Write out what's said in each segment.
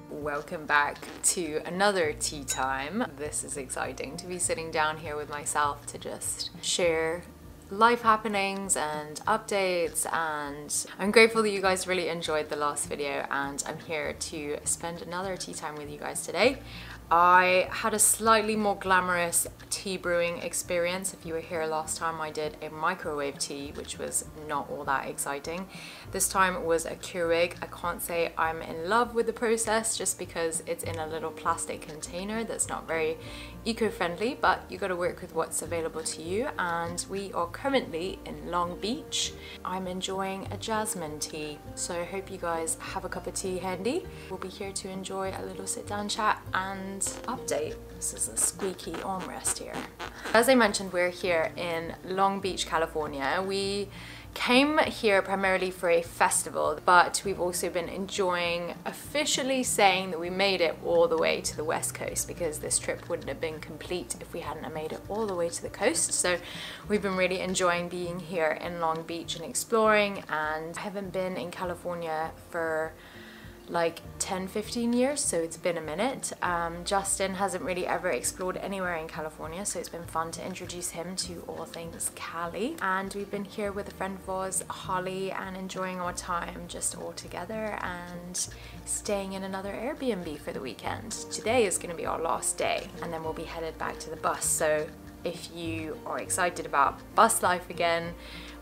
Welcome back to another tea time. This is exciting to be sitting down here with myself to just share life happenings and updates, and I'm grateful that you guys really enjoyed the last video, and I'm here to spend another tea time with you guys today. I had a slightly more glamorous tea brewing experience. If you were here last time, I did a microwave tea, which was not all that exciting. This time it was a Keurig. I can't say I'm in love with the process just because it's in a little plastic container that's not very eco-friendly, but you got to work with what's available to you, and we are currently in Long Beach. I'm enjoying a jasmine tea, so I hope you guys have a cup of tea handy. We'll be here to enjoy a little sit-down chat and update. This is a squeaky armrest here. As I mentioned, we're here in Long Beach, California. We came here primarily for a festival, but we've also been enjoying officially saying that we made it all the way to the West Coast, because this trip wouldn't have been complete if we hadn't made it all the way to the coast. So we've been really enjoying being here in Long Beach and exploring, and I haven't been in California for like 10-15 years, so it's been a minute. Justin hasn't really ever explored anywhere in California, so it's been fun to introduce him to all things Cali. And we've been here with a friend of ours, Holly, and enjoying our time just all together and staying in another Airbnb for the weekend. Today is going to be our last day, and then we'll be headed back to the bus. So if you are excited about bus life again,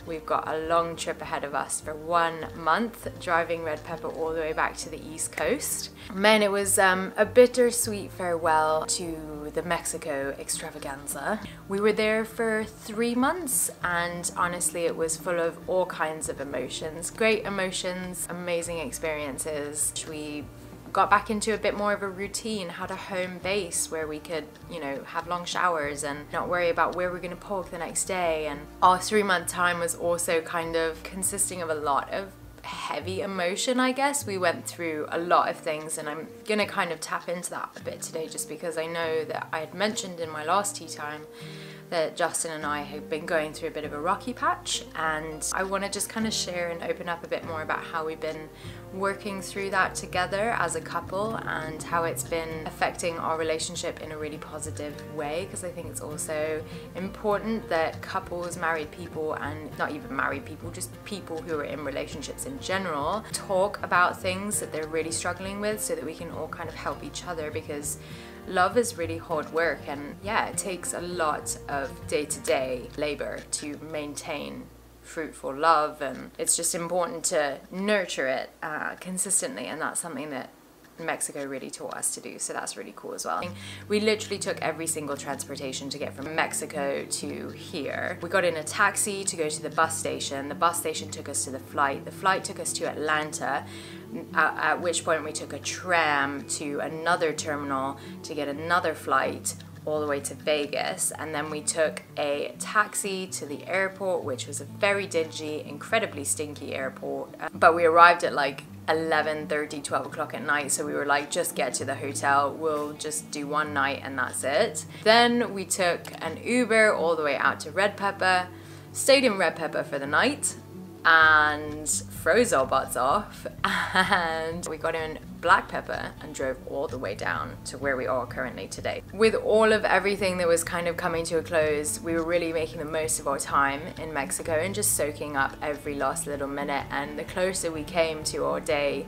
we've got a long trip ahead of us for 1 month, driving Red Pepper all the way back to the East Coast. Man, it was a bittersweet farewell to the Mexico extravaganza. We were there for 3 months, and honestly it was full of all kinds of emotions. Great emotions, amazing experiences. We got back into a bit more of a routine, had a home base where we could, you know, have long showers and not worry about where we're going to park the next day. And our 3-month time was also kind of consisting of a lot of heavy emotion, I guess. We went through a lot of things, and I'm gonna kind of tap into that a bit today, just because I know that I had mentioned in my last tea time that Justin and I have been going through a bit of a rocky patch, and I want to just kind of share and open up a bit more about how we've been working through that together as a couple, and how it's been affecting our relationship in a really positive way, because I think it's also important that couples, married people, and not even married people, just people who are in relationships in general, talk about things that they're really struggling with, so that we can all kind of help each other, because love is really hard work, and yeah, it takes a lot of day-to-day labor to maintain fruitful love, and it's just important to nurture it consistently, and that's something that Mexico really taught us to do, so that's really cool as well. We literally took every single transportation to get from Mexico to here. We got in a taxi to go to the bus station. The bus station took us to the flight took us to Atlanta, at which point we took a tram to another terminal to get another flight all the way to Vegas, and then we took a taxi to the airport, which was a very dingy, incredibly stinky airport, but we arrived at like 11:30, 12 o'clock at night, so we were like, just get to the hotel, we'll just do one night and that's it. Then we took an Uber all the way out to Red Pepper, stayed in Red Pepper for the night, and froze our butts off, and we got in Black Pepper and drove all the way down to where we are currently today. With all of everything that was kind of coming to a close, we were really making the most of our time in Mexico and just soaking up every last little minute, and the closer we came to our day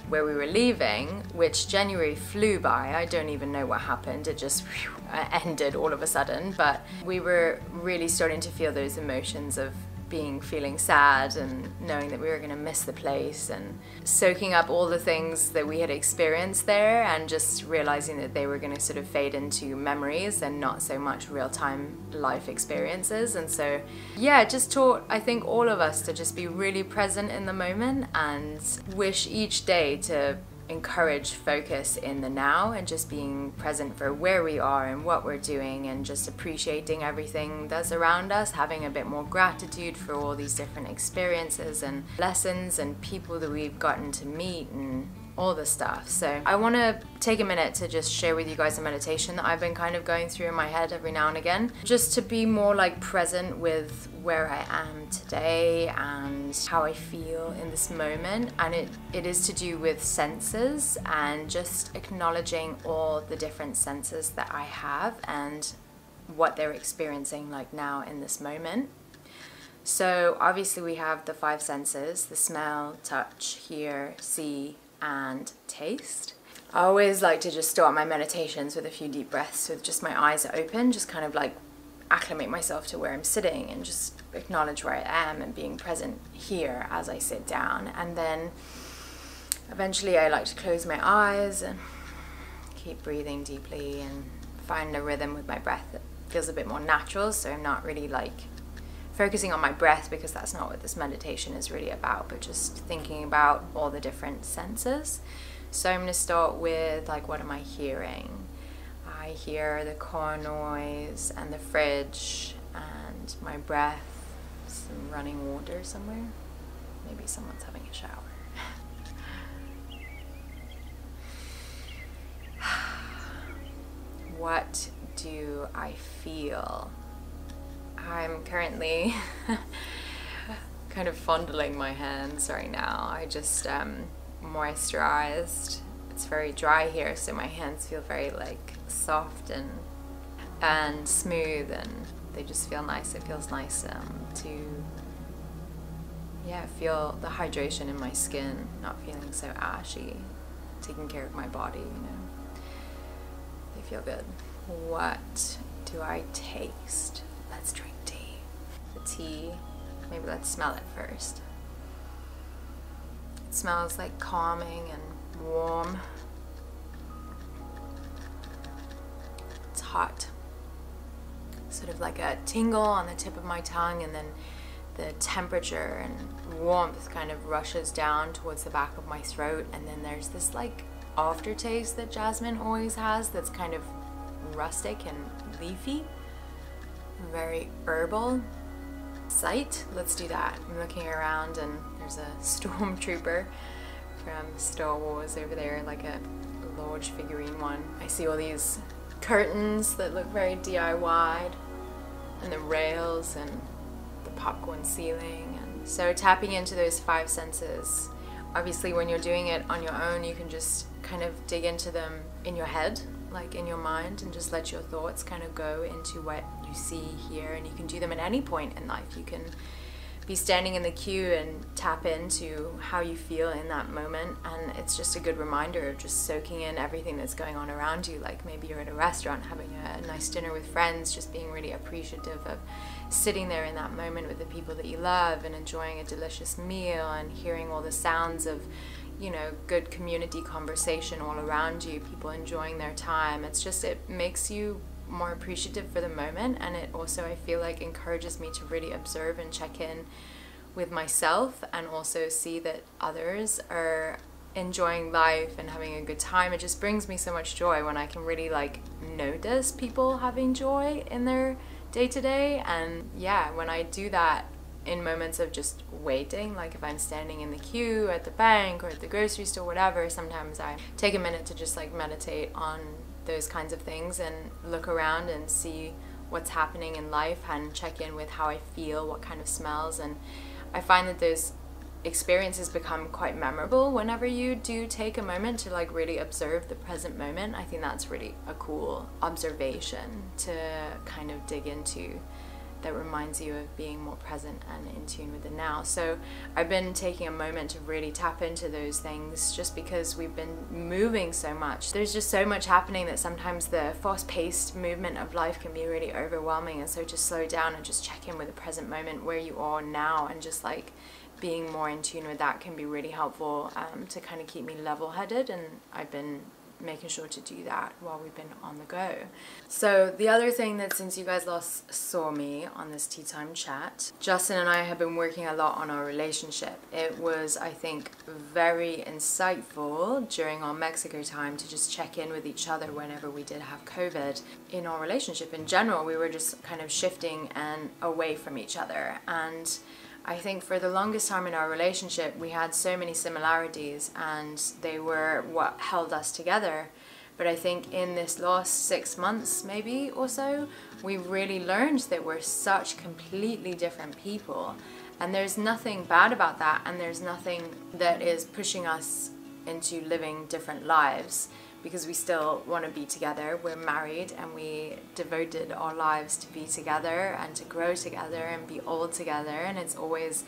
where we were leaving, which January flew by, I don't even know what happened, it just ended all of a sudden, but we were really starting to feel those emotions of feeling sad and knowing that we were going to miss the place, and soaking up all the things that we had experienced there, and just realizing that they were going to sort of fade into memories and not so much real-time life experiences. And so yeah, it just taught, I think, all of us to just be really present in the moment and wish each day to encourage focus in the now and just being present for where we are and what we're doing, and just appreciating everything that's around us, having a bit more gratitude for all these different experiences and lessons and people that we've gotten to meet, and all the stuff. So I want to take a minute to just share with you guys a meditation that I've been kind of going through in my head every now and again, just to be more like present with where I am today and how I feel in this moment. And it is to do with senses and just acknowledging all the different senses that I have and what they're experiencing like now in this moment. So obviously we have the 5 senses: the smell, touch, hear, see, and taste. I always like to just start my meditations with a few deep breaths with just my eyes open, just kind of like acclimate myself to where I'm sitting and just acknowledge where I am and being present here as I sit down. And then eventually I like to close my eyes and keep breathing deeply and find a rhythm with my breath that feels a bit more natural, so I'm not really like focusing on my breath, because that's not what this meditation is really about, but just thinking about all the different senses. So I'm going to start with like, what am I hearing? I hear the car noise and the fridge and my breath, some running water somewhere. Maybe someone's having a shower. What do I feel? I'm currently kind of fondling my hands right now. I just moisturized. It's very dry here, so my hands feel very like soft and smooth, and they just feel nice. It feels nice to feel the hydration in my skin, not feeling so ashy, taking care of my body, you know. They feel good. What do I taste? Let's drink tea. The tea, maybe let's smell it first. It smells like calming and warm. It's hot. Sort of like a tingle on the tip of my tongue, and then the temperature and warmth kind of rushes down towards the back of my throat, and then there's this like aftertaste that jasmine always has that's kind of rustic and leafy. Very herbal. Sight, let's do that. I'm looking around and there's a stormtrooper from Star Wars over there, like a large figurine one. I see all these curtains that look very DIY'd, and the rails and the popcorn ceiling. And so tapping into those 5 senses. Obviously when you're doing it on your own, you can just kind of dig into them in your head, like in your mind, and just let your thoughts kind of go into what you see here. And you can do them at any point in life. You can be standing in the queue and tap into how you feel in that moment, and it's just a good reminder of just soaking in everything that's going on around you. Like maybe you're at a restaurant having a nice dinner with friends, just being really appreciative of sitting there in that moment with the people that you love and enjoying a delicious meal and hearing all the sounds of, you know, good community conversation all around you, people enjoying their time. It's just, it makes you more appreciative for the moment, and it also, I feel like, encourages me to really observe and check in with myself, and also see that others are enjoying life and having a good time. It just brings me so much joy when I can really like notice people having joy in their day-to-day. And yeah, when I do that in moments of just waiting, like if I'm standing in the queue at the bank or at the grocery store, whatever, sometimes I take a minute to just like meditate on those kinds of things and look around and see what's happening in life and check in with how I feel, what kind of smells. And I find that those experiences become quite memorable whenever you do take a moment to like really observe the present moment. I think that's really a cool observation to kind of dig into, that reminds you of being more present and in tune with the now. So I've been taking a moment to really tap into those things, just because we've been moving so much. There's just so much happening that sometimes the fast-paced movement of life can be really overwhelming, and so to slow down and just check in with the present moment, where you are now, and just like being more in tune with that can be really helpful to kind of keep me level-headed. And I've been making sure to do that while we've been on the go. So the other thing that, since you guys last saw me on this tea time chat, Justin and I have been working a lot on our relationship. It was, I think, very insightful during our Mexico time to just check in with each other whenever we did have COVID. In our relationship in general, we were just kind of shifting and away from each other, and I think for the longest time in our relationship, we had so many similarities and they were what held us together. But I think in this last 6 months, maybe or so, we really learned that we're such completely different people. And there's nothing bad about that, and there's nothing that is pushing us into living different lives, because we still want to be together. We're married and we devoted our lives to be together and to grow together and be old together, and it's always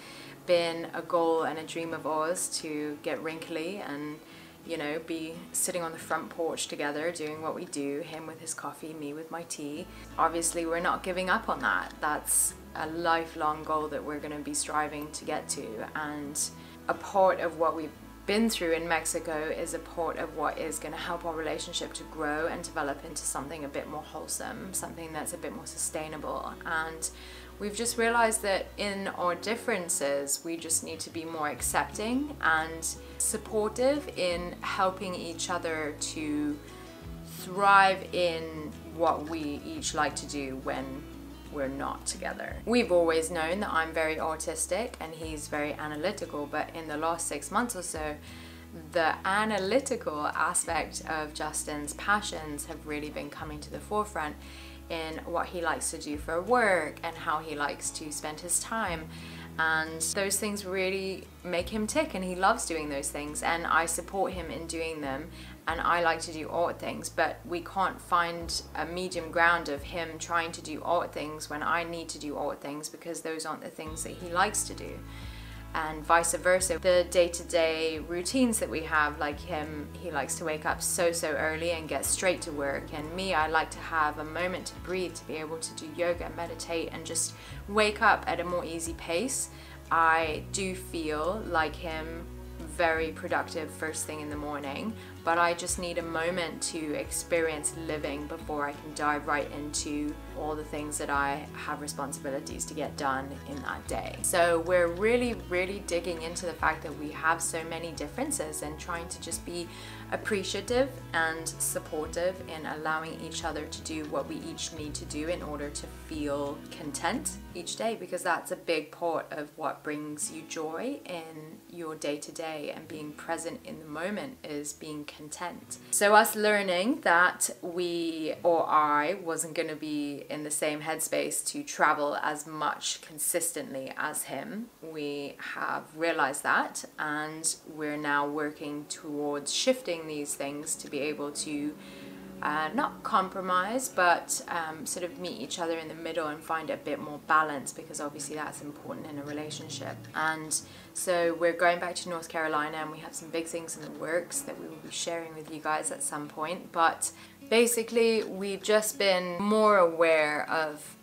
been a goal and a dream of ours to get wrinkly and, you know, be sitting on the front porch together doing what we do, him with his coffee, me with my tea. Obviously we're not giving up on that. That's a lifelong goal that we're going to be striving to get to, and a part of what we've been through in Mexico is a part of what is going to help our relationship to grow and develop into something a bit more wholesome, something that's a bit more sustainable. And we've just realized that in our differences, we just need to be more accepting and supportive in helping each other to thrive in what we each like to do when we're not together. We've always known that I'm very artistic and he's very analytical, but in the last 6 months or so, the analytical aspect of Justin's passions have really been coming to the forefront in what he likes to do for work and how he likes to spend his time. And those things really make him tick, and he loves doing those things, and I support him in doing them, and I like to do art things, but we can't find a medium ground of him trying to do art things when I need to do art things, because those aren't the things that he likes to do. And vice versa. The day-to-day routines that we have, like him, he likes to wake up so early and get straight to work, and me, I like to have a moment to breathe, to be able to do yoga and meditate and just wake up at a more easy pace. I do feel like him very productive first thing in the morning, but I just need a moment to experience living before I can dive right into all the things that I have responsibilities to get done in that day. So we're really digging into the fact that we have so many differences and trying to just be appreciative and supportive in allowing each other to do what we each need to do in order to feel content each day, because that's a big part of what brings you joy in your day-to-day, and being present in the moment is being content. So us learning that I wasn't going to be in the same headspace to travel as much consistently as him, we have realized that, and we're now working towards shifting these things to be able to not compromise, but sort of meet each other in the middle and find a bit more balance, because obviously that's important in a relationship. And so we're going back to North Carolina, and we have some big things in the works that we will be sharing with you guys at some point. But basically we've just been more aware of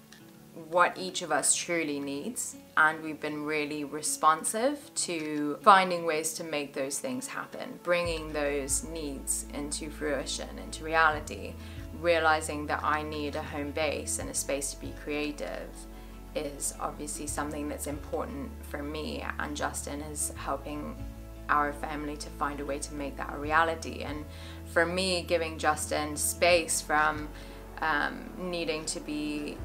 what each of us truly needs, and we've been really responsive to finding ways to make those things happen, bringing those needs into fruition, into reality. Realizing that I need a home base and a space to be creative is obviously something that's important for me, and Justin is helping our family to find a way to make that a reality. And for me, giving Justin space from needing to be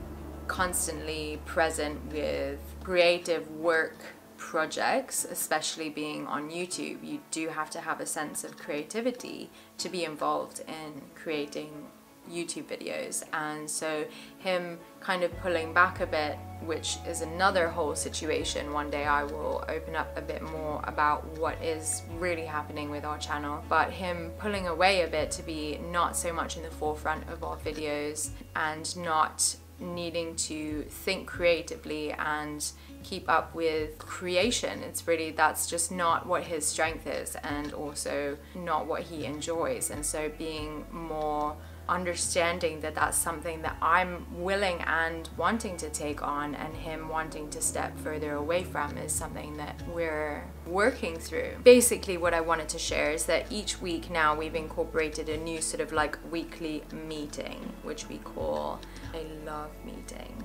constantly present with creative work projects, especially being on YouTube, you do have to have a sense of creativity to be involved in creating YouTube videos. And so him kind of pulling back a bit, which is another whole situation. One day I will open up a bit more about what is really happening with our channel, but him pulling away a bit to be not so much in the forefront of our videos and not needing to think creatively and keep up with creation. It's really, that's just not what his strength is, and also not what he enjoys. And so being more understanding that that's something that I'm willing and wanting to take on, and him wanting to step further away from, is something that we're working through. Basically what I wanted to share is that each week now we've incorporated a new sort of like weekly meeting, which we call a love meeting.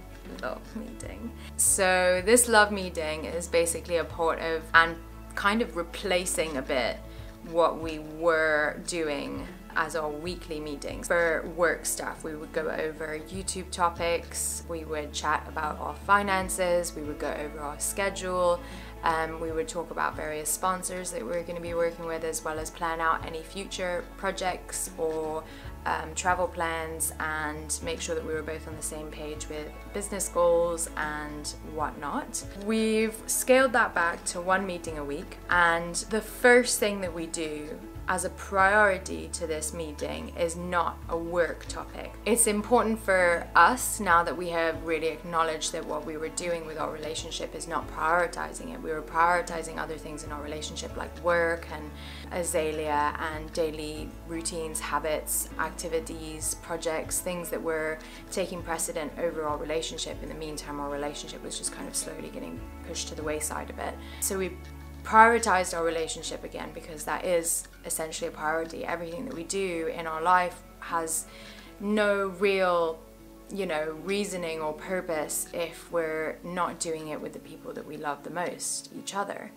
So this love meeting is basically a part of, and kind of replacing a bit, what we were doing as our weekly meetings. For work stuff, we would go over YouTube topics, we would chat about our finances, we would go over our schedule, we would talk about various sponsors that we're going to be working with, as well as plan out any future projects or travel plans, and make sure that we were both on the same page with business goals and whatnot. We've scaled that back to 1 meeting a week, and the first thing that we do as a priority to this meeting is not a work topic. It's important for us, now that we have really acknowledged that what we were doing with our relationship is not prioritizing it. We were prioritizing other things in our relationship, like work and Azalea and daily routines, habits, activities, projects, things that were taking precedent over our relationship. In the meantime, our relationship was just kind of slowly getting pushed to the wayside a bit. So we prioritized our relationship again, because that is essentially a priority. Everything that we do in our life has no real, reasoning or purpose if we're not doing it with the people that we love the most, each other.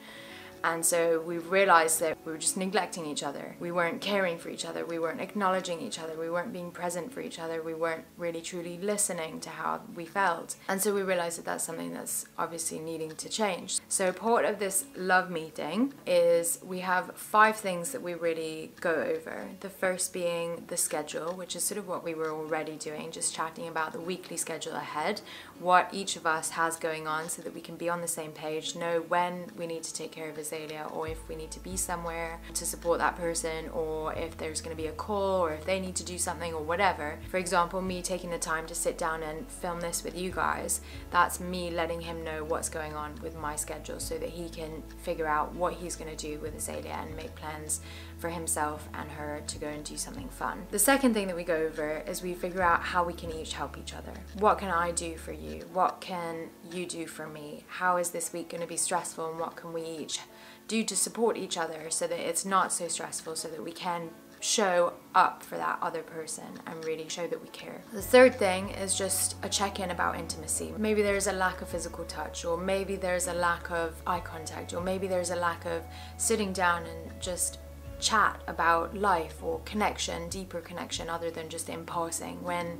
And so we realized that we were just neglecting each other. We weren't caring for each other. We weren't acknowledging each other. We weren't being present for each other. We weren't really truly listening to how we felt. And so we realized that that's something that's obviously needing to change. So part of this love meeting is we have 5 things that we really go over. The first being the schedule, which is sort of what we were already doing, just chatting about the weekly schedule ahead, what each of us has going on, so that we can be on the same page, know when we need to take care of Azalea, or if we need to be somewhere to support that person, or if there's going to be a call, or if they need to do something, or whatever. For example, me taking the time to sit down and film this with you guys, that's me letting him know what's going on with my schedule, so that he can figure out what he's going to do with Azalea and make plans for himself and her to go and do something fun. The second thing that we go over is we figure out how we can each help each other. What can I do for you? What can you do for me? How is this week going to be stressful, and what can we each do to support each other so that it's not so stressful, so that we can show up for that other person and really show that we care. The third thing is just a check-in about intimacy. Maybe there's a lack of physical touch, or maybe there's a lack of eye contact, or maybe there's a lack of sitting down and just chat about life or connection, deeper connection, other than just in passing. When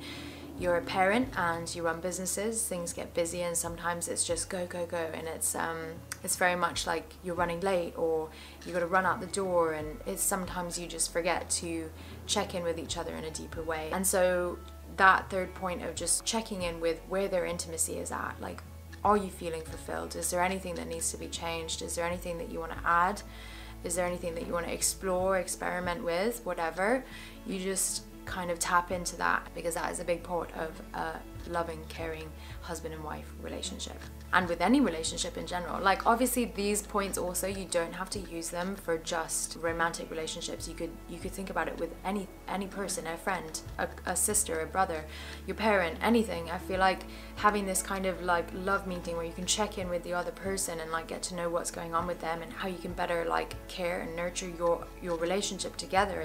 you're a parent and you run businesses, things get busy, and sometimes it's just go, go, go, and it's very much like you're running late, or you got to run out the door, and it's sometimes you just forget to check in with each other in a deeper way. And so that third point of just checking in with where their intimacy is at, like, are you feeling fulfilled? Is there anything that needs to be changed? Is there anything that you want to add? Is there anything that you want to explore, experiment with, whatever? You just kind of tap into that, because that is a big part of a loving, caring husband and wife relationship. And with any relationship in general. Like, obviously these points also, you don't have to use them for just romantic relationships. You could think about it with any person, a friend, a sister, a brother, your parent, anything. I feel like having this kind of like love meeting where you can check in with the other person and like get to know what's going on with them, and how you can better like care and nurture your relationship together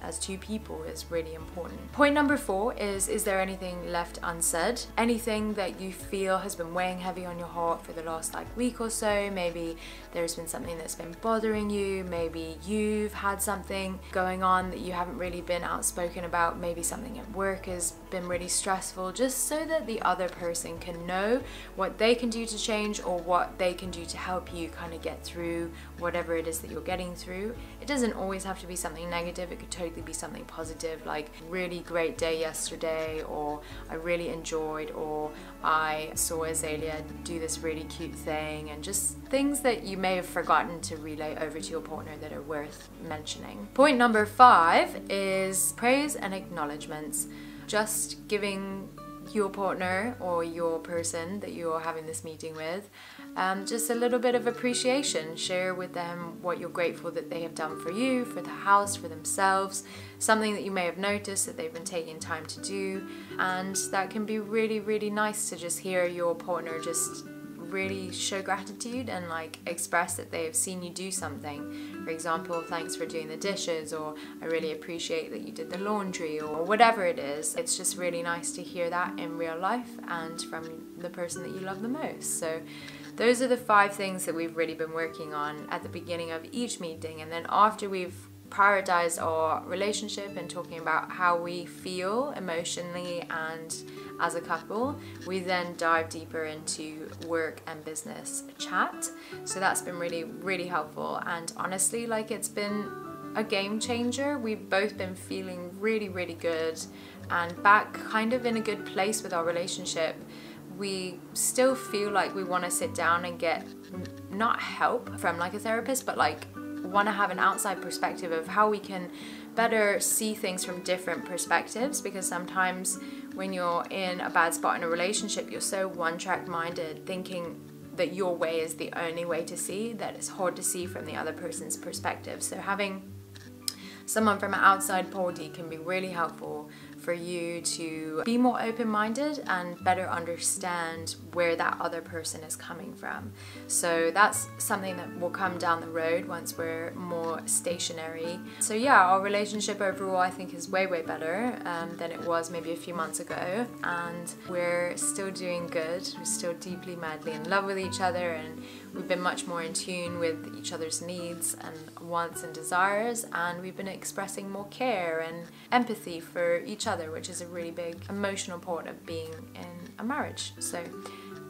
as 2 people is really important. Point number 4 is there anything left unsaid? Anything that you feel has been weighing heavy on your heart for the last like week or so? Maybe there's been something that's been bothering you, maybe you've had something going on that you haven't really been outspoken about, maybe something at work has been really stressful, just so that the other person can know what they can do to change, or what they can do to help you kind of get through whatever it is that you're getting through. It doesn't always have to be something negative, it could totally be something positive, like really great day yesterday, or I really enjoyed, or I saw Azalea do this really cute thing, and just things that you may have forgotten to relay over to your partner that are worth mentioning. Point number 5 is praise and acknowledgements. Just giving your partner or your person that you're having this meeting with just a little bit of appreciation. Share with them what you're grateful that they have done for you, for the house, for themselves, something that you may have noticed that they've been taking time to do, and that can be really, really nice to just hear your partner just really show gratitude and like express that they have seen you do something. For example, thanks for doing the dishes, or I really appreciate that you did the laundry, or whatever it is. It's just really nice to hear that in real life and from the person that you love the most. So those are the 5 things that we've really been working on at the beginning of each meeting. And then after we've prioritized our relationship and talking about how we feel emotionally and as a couple, we then dive deeper into work and business chat. So that's been really, really helpful. And honestly, like, it's been a game changer. We've both been feeling really, really good and back kind of in a good place with our relationship. We still feel like we want to sit down and get not help from like a therapist, but like want to have an outside perspective of how we can better see things from different perspectives, because sometimes when you're in a bad spot in a relationship, you're so one-track minded, thinking that your way is the only way to see, that it's hard to see from the other person's perspective. So having someone from an outside party can be really helpful for you to be more open-minded and better understand where that other person is coming from. So that's something that will come down the road once we're more stationary. So yeah, our relationship overall I think is way, way better than it was maybe a few months ago, and we're still doing good. We're still deeply, madly in love with each other, and we've been much more in tune with each other's needs and wants and desires, and we've been expressing more care and empathy for each other, which is a really big emotional part of being in a marriage. So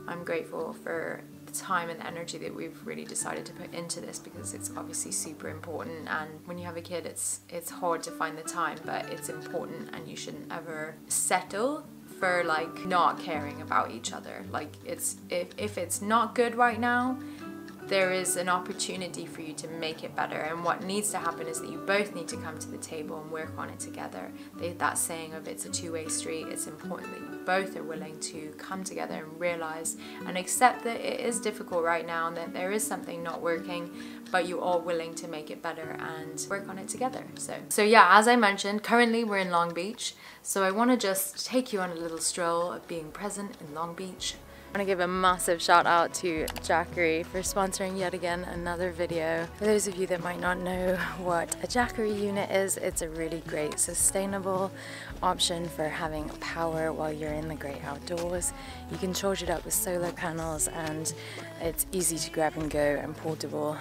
I'm grateful for the time and the energy that we've really decided to put into this, because it's obviously super important, and when you have a kid it's hard to find the time, but it's important, and you shouldn't ever settle for like not caring about each other. Like, it's if it's not good right now, there is an opportunity for you to make it better, and what needs to happen is that you both need to come to the table and work on it together. That saying of it's a two-way street, it's important that you both are willing to come together and realize and accept that it is difficult right now and that there is something not working, but you're all willing to make it better and work on it together. So yeah, as I mentioned, currently we're in Long Beach, so I want to just take you on a little stroll of being present in Long Beach. I want to give a massive shout out to Jackery for sponsoring yet again another video. For those of you that might not know what a Jackery unit is, it's a really great sustainable option for having power while you're in the great outdoors. You can charge it up with solar panels, and it's easy to grab and go and portable,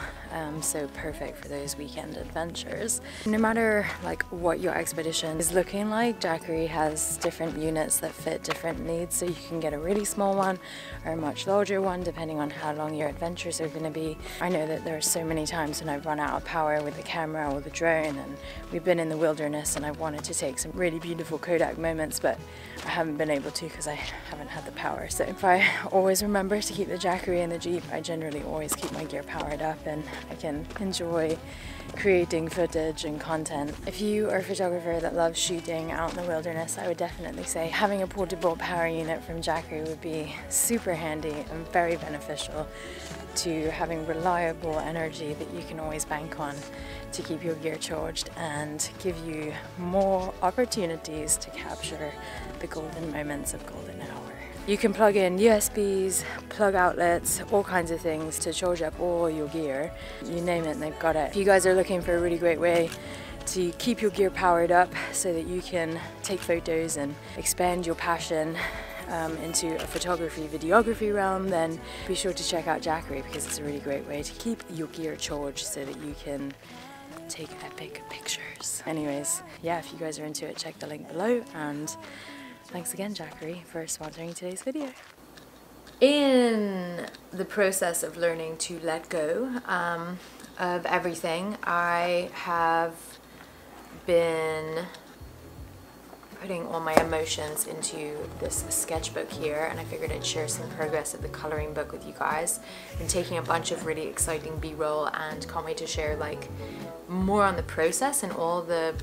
so perfect for those weekend adventures. No matter like what your expedition is looking like, Jackery has different units that fit different needs, so you can get a really small one or a much larger one depending on how long your adventures are going to be. I know that there are so many times when I've run out of power with the camera or the drone, and we've been in the wilderness and I've wanted to take some really beautiful Kodak moments, but I haven't been able to because I haven't had the power. So if I always remember to keep the Jackery in the Jeep, I generally always keep my gear powered up and I can enjoy creating footage and content. If you are a photographer that loves shooting out in the wilderness, I would definitely say having a portable power unit from Jackery would be super handy and very beneficial to having reliable energy that you can always bank on to keep your gear charged and give you more opportunities to capture the golden moments of golden hour. You can plug in USBs, plug outlets, all kinds of things to charge up all your gear. You name it and they've got it. If you guys are looking for a really great way to keep your gear powered up so that you can take photos and expand your passion into a photography, videography realm, then be sure to check out Jackery, because it's a really great way to keep your gear charged so that you can take epic pictures. Anyways, yeah, if you guys are into it, check the link below, and thanks again, Jackery, for sponsoring today's video. In the process of learning to let go of everything, I have been putting all my emotions into this sketchbook here, and I figured I'd share some progress of the coloring book with you guys. Been taking a bunch of really exciting b-roll and can't wait to share like more on the process and all the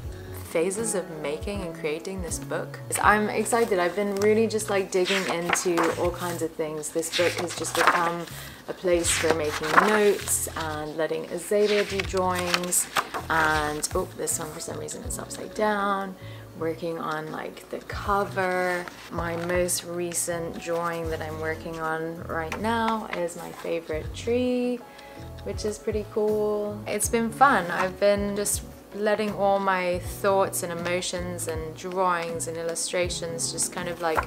phases of making and creating this book. I'm excited. I've been really just like digging into all kinds of things. This book has just become a place for making notes and letting Azalea do drawings, and oh, this one for some reason is upside down. Working on like the cover. My most recent drawing that I'm working on right now is my favorite tree, which is pretty cool. It's been fun. I've been just letting all my thoughts and emotions and drawings and illustrations just kind of like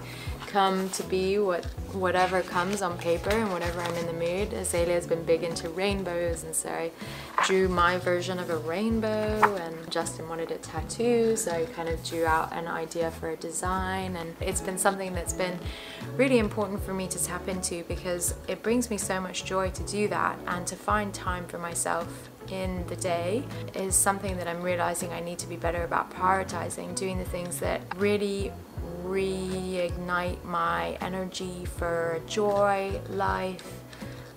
come to be whatever comes on paper and whatever I'm in the mood. Azalea's been big into rainbows, and so I drew my version of a rainbow, and Justin wanted a tattoo, so I kind of drew out an idea for a design. And it's been something that's been really important for me to tap into, because it brings me so much joy to do that, and to find time for myself in the day is something that I'm realizing I need to be better about prioritizing, doing the things that really reignite my energy for joy, life,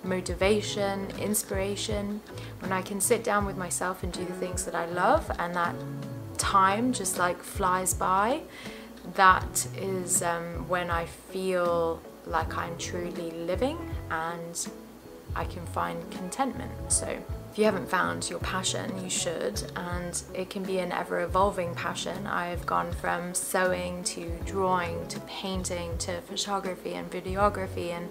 motivation, inspiration. When I can sit down with myself and do the things that I love, and that time just like flies by, that is when I feel like I'm truly living and I can find contentment. So if you haven't found your passion, you should, and it can be an ever-evolving passion. I've gone from sewing to drawing to painting to photography and videography, and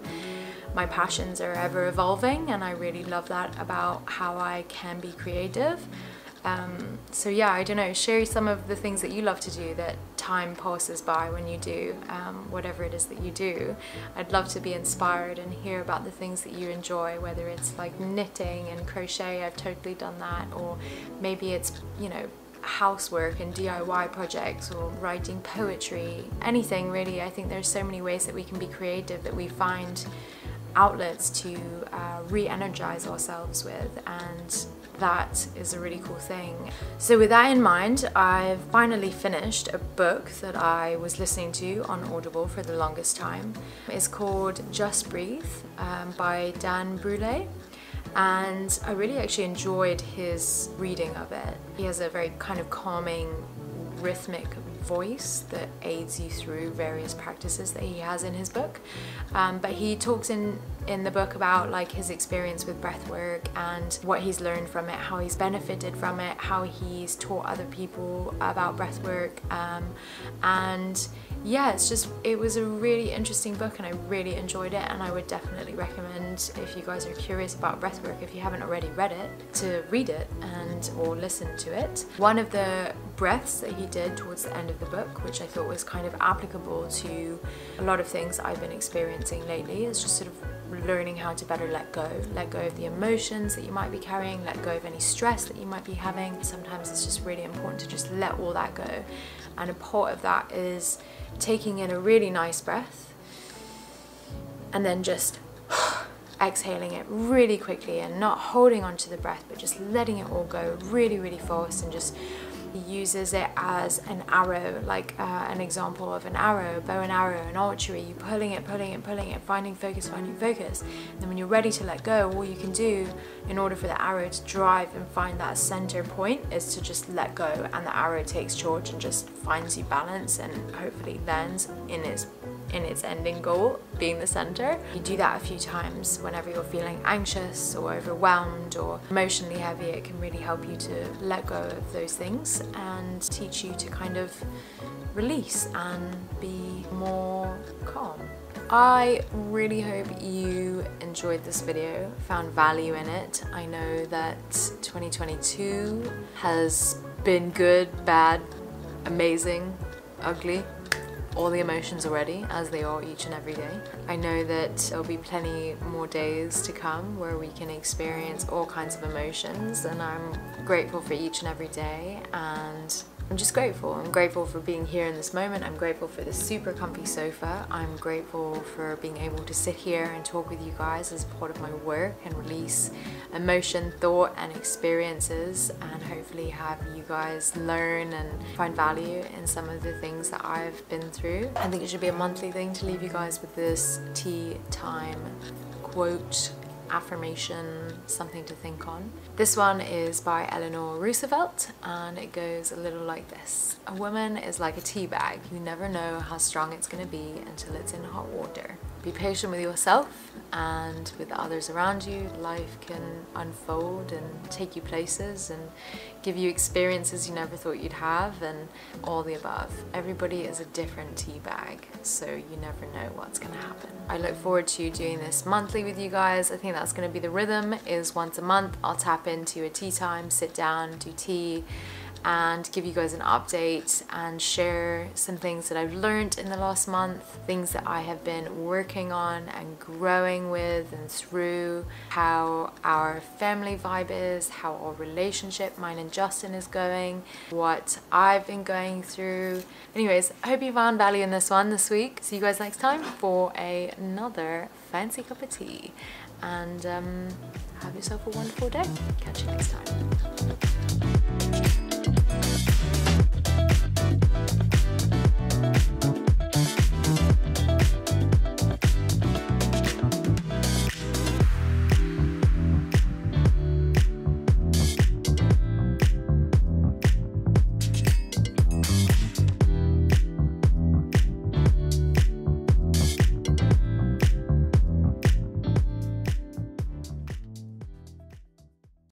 my passions are ever-evolving, and I really love that about how I can be creative. So yeah, I don't know, share some of the things that you love to do, that time passes by when you do whatever it is that you do. I'd love to be inspired and hear about the things that you enjoy, whether it's like knitting and crochet, I've totally done that, or maybe it's, you know, housework and DIY projects, or writing poetry, anything really. I think there's so many ways that we can be creative, that we find outlets to re-energize ourselves with, and that is a really cool thing. So with that in mind, I've finally finished a book that I was listening to on Audible for the longest time. It's called Just Breathe by Dan Brule, and I really actually enjoyed his reading of it. He has a very kind of calming, rhythmic voice that aids you through various practices that he has in his book. But he talks in the book about like his experience with breathwork and what he's learned from it, how he's benefited from it, how he's taught other people about breathwork, and yeah, it was a really interesting book, and I really enjoyed it, and I would definitely recommend, if you guys are curious about breathwork, if you haven't already read it, to read it or listen to it. One of the breaths that he did towards the end of the book, which I thought was kind of applicable to a lot of things I've been experiencing lately, is just sort of learning how to better let go of the emotions that you might be carrying, let go of any stress that you might be having. Sometimes it's just really important to just let all that go, and a part of that is taking in a really nice breath and then just exhaling it really quickly, and not holding on to the breath, but just letting it all go really, really fast. And just he uses it as an arrow, like an example of an arrow, bow and arrow, an archery. You pulling it, finding focus. And then when you're ready to let go, all you can do in order for the arrow to drive and find that center point is to just let go, and the arrow takes charge and just finds you balance, and hopefully lands in its ending goal, being the center. You do that a few times whenever you're feeling anxious or overwhelmed or emotionally heavy. It can really help you to let go of those things and teach you to kind of release and be more calm. I really hope you enjoyed this video, found value in it. I know that 2022 has been good, bad, amazing, ugly, all the emotions already, as they are each and every day. I know that there'll be plenty more days to come where we can experience all kinds of emotions, and I'm grateful for each and every day, and I'm just grateful. I'm grateful for being here in this moment. I'm grateful for this super comfy sofa. I'm grateful for being able to sit here and talk with you guys as part of my work and release emotion, thought and experiences, and hopefully have you guys learn and find value in some of the things that I've been through. I think it should be a monthly thing to leave you guys with this tea time quote, affirmation, something to think on. This one is by Eleanor Roosevelt, and it goes a little like this. A woman is like a tea bag. You never know how strong it's going to be until it's in hot water. Be patient with yourself and with others around you. Life can unfold and take you places and give you experiences you never thought you'd have, and all the above. Everybody is a different tea bag, so you never know what's going to happen. I look forward to doing this monthly with you guys. I think that's going to be the rhythm, is once a month I'll tap into a tea time, sit down, do tea, and give you guys an update and share some things that I've learned in the last month, things that I have been working on and growing with and through, how our family vibe is, how our relationship, mine and Justin, is going, what I've been going through. Anyways, I hope you found value in this one this week. See you guys next time for another fancy cup of tea, and have yourself a wonderful day. Catch you next time.